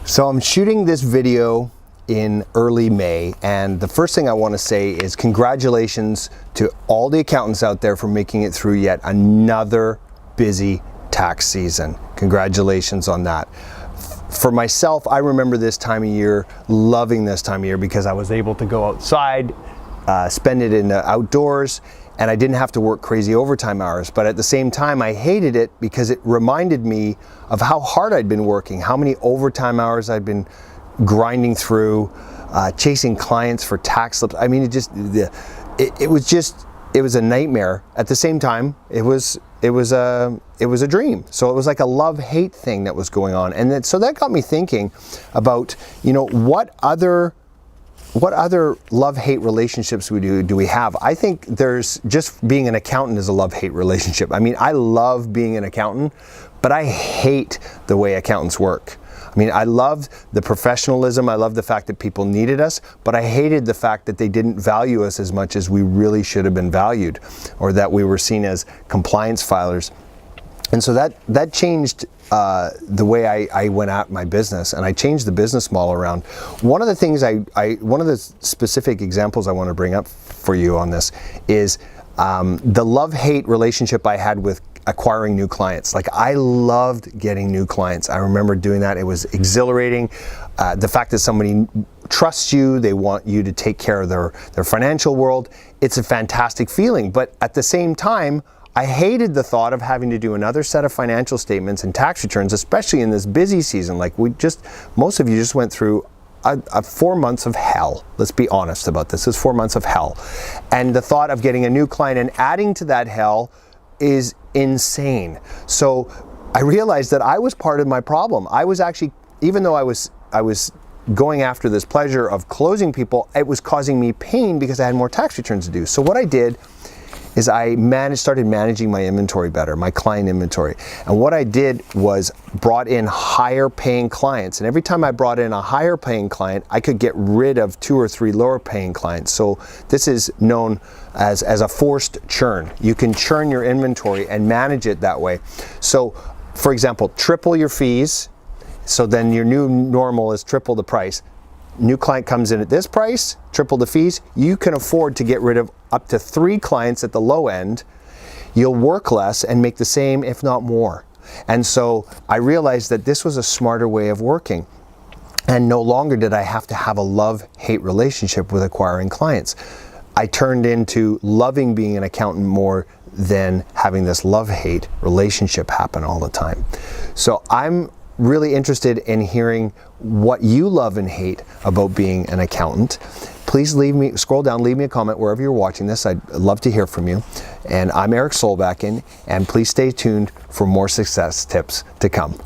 So I'm shooting this video in early May, and the first thing I want to say is congratulations to all the accountants out there for making it through yet another busy tax season. Congratulations on that. For myself, I remember this time of year, loving this time of year because I was able to go outside, spend it in the outdoors, and I didn't have to work crazy overtime hours. But at the same time, I hated it because it reminded me of how hard I'd been working, how many overtime hours I'd been grinding through, chasing clients for tax slips. I mean, it was a nightmare. At the same time, it was a dream. So it was like a love-hate thing that was going on. And so that got me thinking about, what other love-hate relationships do we have? I think there's just being an accountant is a love-hate relationship. I mean, I love being an accountant, but I hate the way accountants work. I mean, I loved the professionalism. I loved the fact that people needed us, but I hated the fact that they didn't value us as much as we really should have been valued, or that we were seen as compliance filers. And so that changed the way I went at my business, and I changed the business model around. One of the things one of the specific examples I want to bring up for you on this is the love-hate relationship I had with acquiring new clients. Like, I loved getting new clients. I remember doing that. It was exhilarating. The fact that somebody trusts you, they want you to take care of their financial world, it's a fantastic feeling. But at the same time, I hated the thought of having to do another set of financial statements and tax returns, especially in this busy season. Like, most of you just went through 4 months of hell. Let's be honest about this. It's 4 months of hell. And the thought of getting a new client and adding to that hell is insane. So I realized that I was part of my problem. I was actually, even though I was going after this pleasure of closing people, it was causing me pain because I had more tax returns to do. So what I did is I started managing my inventory better, my client inventory. And what I did was brought in higher paying clients. And every time I brought in a higher paying client, I could get rid of 2 or 3 lower paying clients. So this is known as a forced churn. You can churn your inventory and manage it that way. So for example, triple your fees. So then your new normal is triple the price. New client comes in at this price, triple the fees. You can afford to get rid of up to 3 clients at the low end. You'll work less and make the same, if not more. And so I realized that this was a smarter way of working. And no longer did I have to have a love-hate relationship with acquiring clients. I turned into loving being an accountant more than having this love-hate relationship happen all the time. So I'm really interested in hearing what you love and hate about being an accountant. Please scroll down, leave me a comment wherever you're watching this. I'd love to hear from you. And I'm Eric Solbakken, and please stay tuned for more success tips to come.